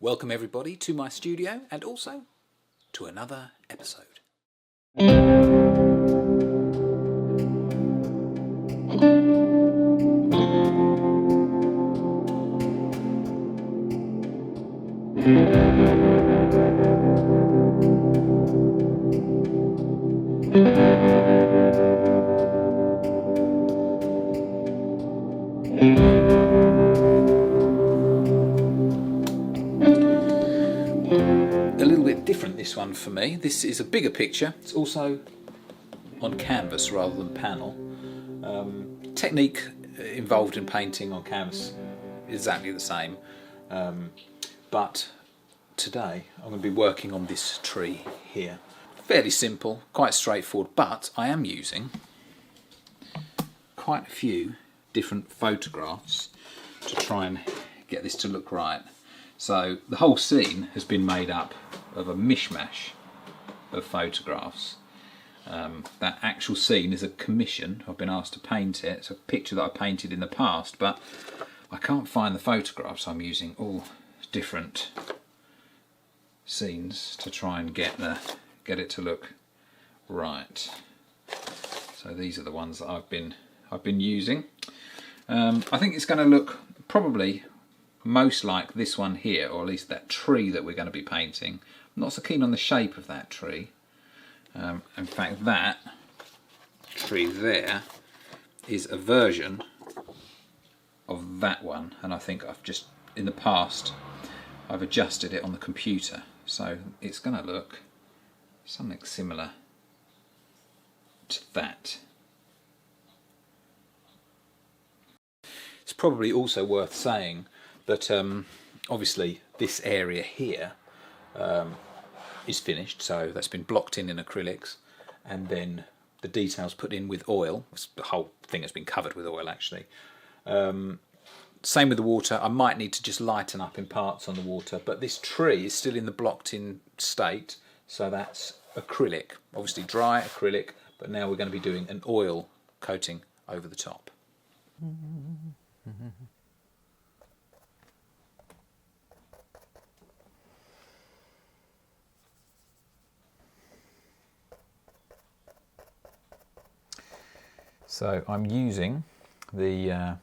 Welcome everybody to my studio and also to another episode. A little bit different, this one for me. This is a bigger picture. It's also on canvas rather than panel. Technique involved in painting on canvas is exactly the same, but today I'm going to be working on this tree here. Fairly simple, quite straightforward, but I am using quite a few different photographs to try and get this to look right. So the whole scene has been made up of a mishmash of photographs. That actual scene is a commission. I've been asked to paint it. It's a picture that I painted in the past, but I can't find the photographs. I'm using all different scenes to try and get it to look right. So these are the ones that I've been using. I think it's going to look probably most like this one here, or at least that tree that we're going to be painting. I'm not so keen on the shape of that tree. In fact, that tree there is a version of that one, and I think I've just, in the past, I've adjusted it on the computer, so it's going to look something similar to that. It's probably also worth saying that obviously this area here is finished, so that's been blocked in acrylics, and then the details put in with oil. The whole thing has been covered with oil actually. Same with the water. I might need to just lighten up in parts on the water, but this tree is still in the blocked in state, so that's acrylic, obviously dry acrylic, but now we're going to be doing an oil coating over the top. So I'm using the a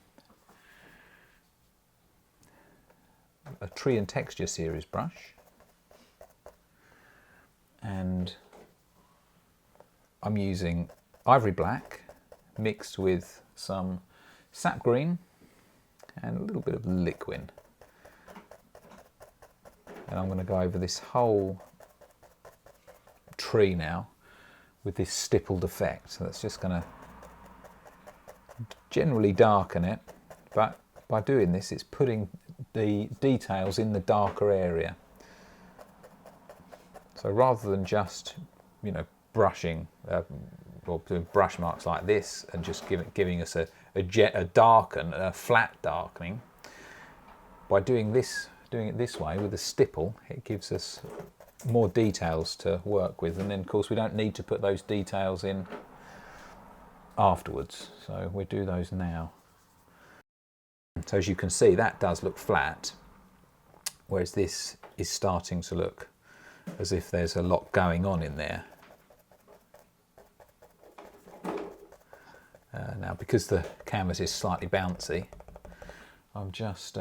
Tree and Texture series brush, and I'm using ivory black mixed with some sap green and a little bit of liquid, and I'm going to go over this whole tree now with this stippled effect. So that's just going to generally darken it, but by doing this it's putting the details in the darker area. So rather than just, you know, brushing or doing brush marks like this and just giving us a flat darkening, by doing it this way with a stipple, it gives us more details to work with, and then of course we don't need to put those details in afterwards, so we do those now. So as you can see, that does look flat, whereas this is starting to look as if there's a lot going on in there. Now because the canvas is slightly bouncy, I'm just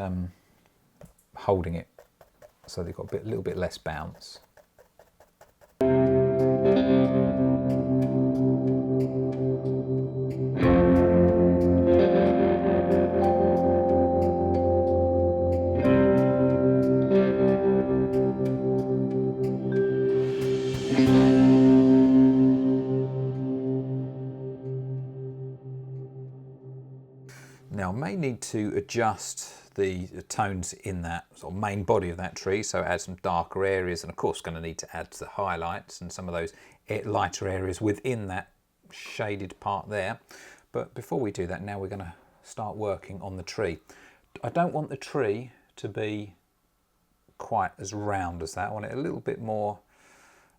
holding it so they've got a little bit less bounce. Now I may need to adjust the tones in that sort of main body of that tree, so add some darker areas, and of course going to need to add the highlights and some of those lighter areas within that shaded part there. But before we do that, now we're going to start working on the tree. I don't want the tree to be quite as round as that. I want it a little bit more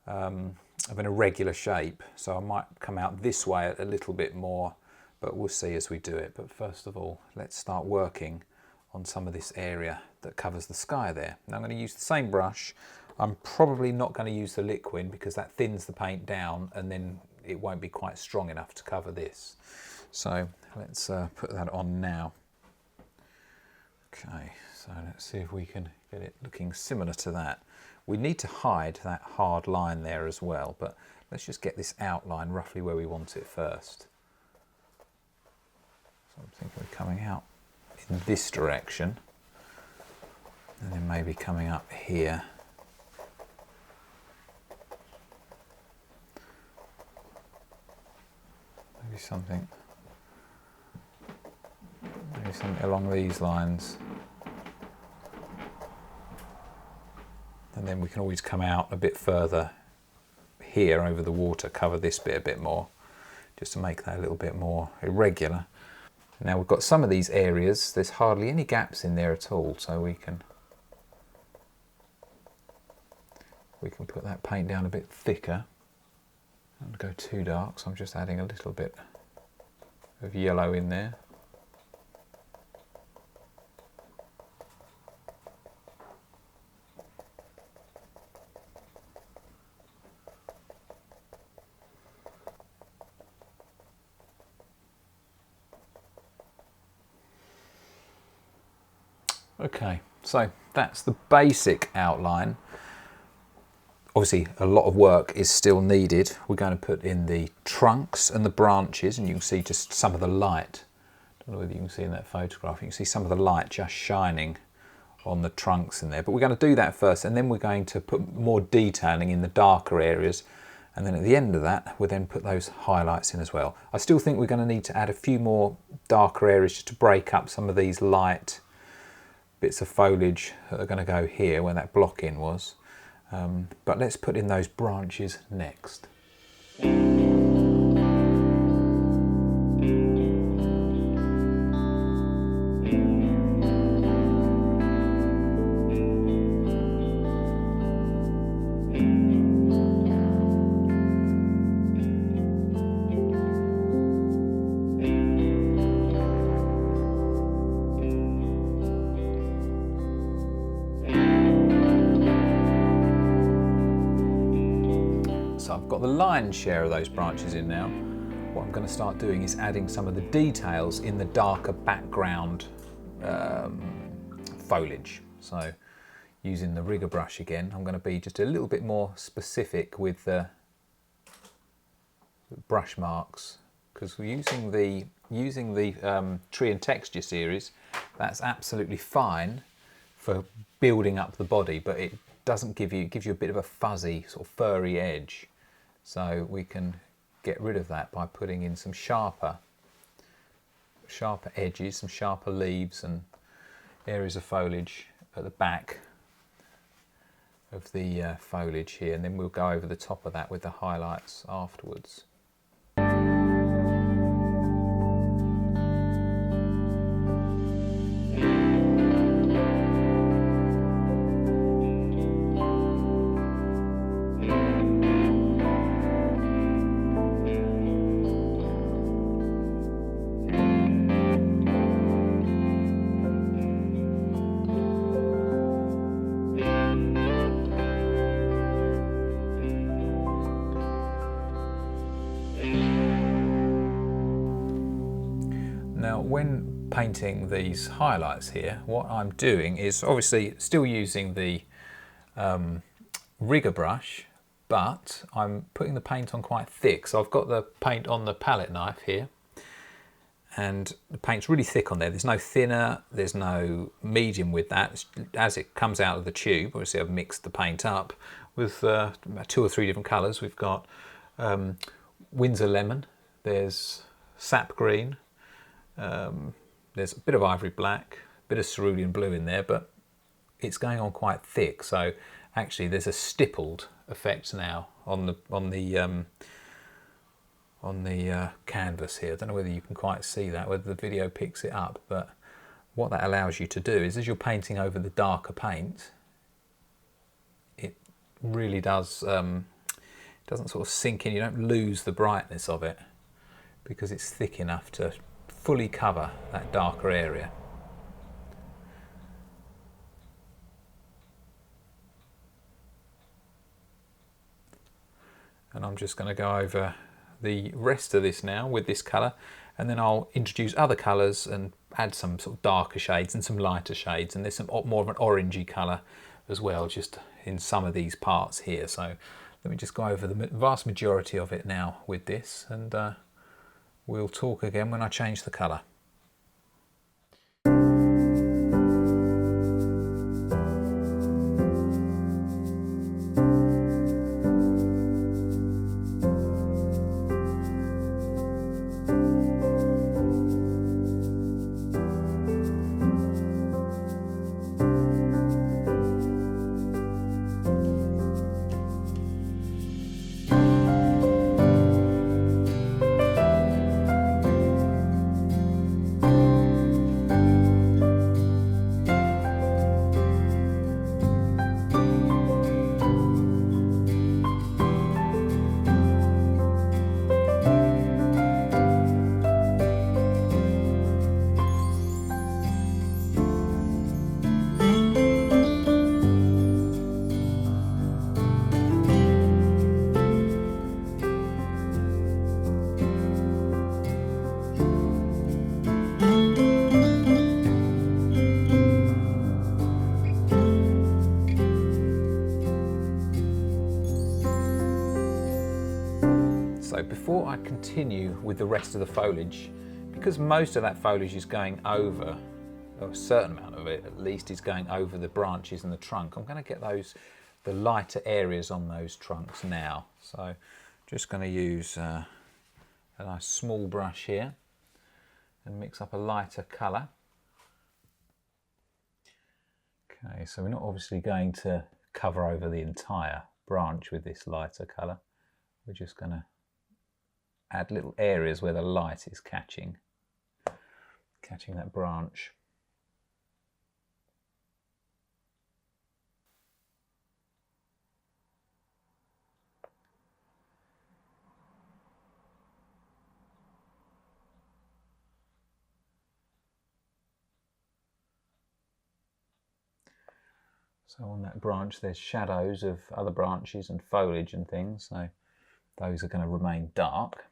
of an irregular shape, so I might come out this way a little bit more, but we'll see as we do it. But first of all, let's start working on some of this area that covers the sky there. Now I'm going to use the same brush. I'm probably not going to use the liquid because that thins the paint down and then it won't be quite strong enough to cover this. So let's put that on now. Okay, so let's see if we can get it looking similar to that. We need to hide that hard line there as well, but let's just get this outline roughly where we want it first. So I'm thinking we're coming out in this direction and then maybe coming up here. Maybe something along these lines. And then we can always come out a bit further here over the water, cover this bit a bit more, just to make that a little bit more irregular. Now we've got some of these areas, there's hardly any gaps in there at all, so we can put that paint down a bit thicker. I don't go too dark, so I'm just adding a little bit of yellow in there. Okay, so that's the basic outline. Obviously a lot of work is still needed. We're going to put in the trunks and the branches, and you can see just some of the light. I don't know whether you can see in that photograph, you can see some of the light just shining on the trunks in there. But we're going to do that first, and then we're going to put more detailing in the darker areas. And then at the end of that, we'll then put those highlights in as well. I still think we're going to need to add a few more darker areas just to break up some of these light bits of foliage that are going to go here where that block in was. But let's put in those branches next. So I've got the lion's share of those branches in now. What I'm going to start doing is adding some of the details in the darker background foliage. So using the rigger brush again, I'm going to be just a little bit more specific with the brush marks, because using the tree and texture series, that's absolutely fine for building up the body, but it doesn't give you, it gives you a bit of a fuzzy sort of furry edge. So we can get rid of that by putting in some sharper edges, some sharper leaves and areas of foliage at the back of the foliage here, and then we'll go over the top of that with the highlights afterwards. Now, when painting these highlights here, what I'm doing is obviously still using the rigger brush, but I'm putting the paint on quite thick. So I've got the paint on the palette knife here, and the paint's really thick on there. There's no thinner, there's no medium with that. As it comes out of the tube, obviously I've mixed the paint up with 2 or 3 different colours. We've got Windsor Lemon, there's Sap Green, there's a bit of Ivory Black, a bit of Cerulean Blue in there, but it's going on quite thick. So actually there's a stippled effect now on the canvas here. I don't know whether you can quite see that, whether the video picks it up, but what that allows you to do is, as you're painting over the darker paint, it really does doesn't sort of sink in. You don't lose the brightness of it because it's thick enough to fully cover that darker area. and I'm just going to go over the rest of this now with this colour, and then I'll introduce other colours and add some sort of darker shades and some lighter shades, and there's some more of an orangey colour as well just in some of these parts here. So let me just go over the vast majority of it now with this, and we'll talk again when I change the colour. So before I continue with the rest of the foliage, because most of that foliage is going over, or a certain amount of it at least is going over the branches and the trunk, I'm going to get the lighter areas on those trunks now. So just going to use a nice small brush here and mix up a lighter colour. Okay, so we're not obviously going to cover over the entire branch with this lighter colour. We're just going to add little areas where the light is catching that branch. So on that branch there's shadows of other branches and foliage and things, so those are going to remain dark.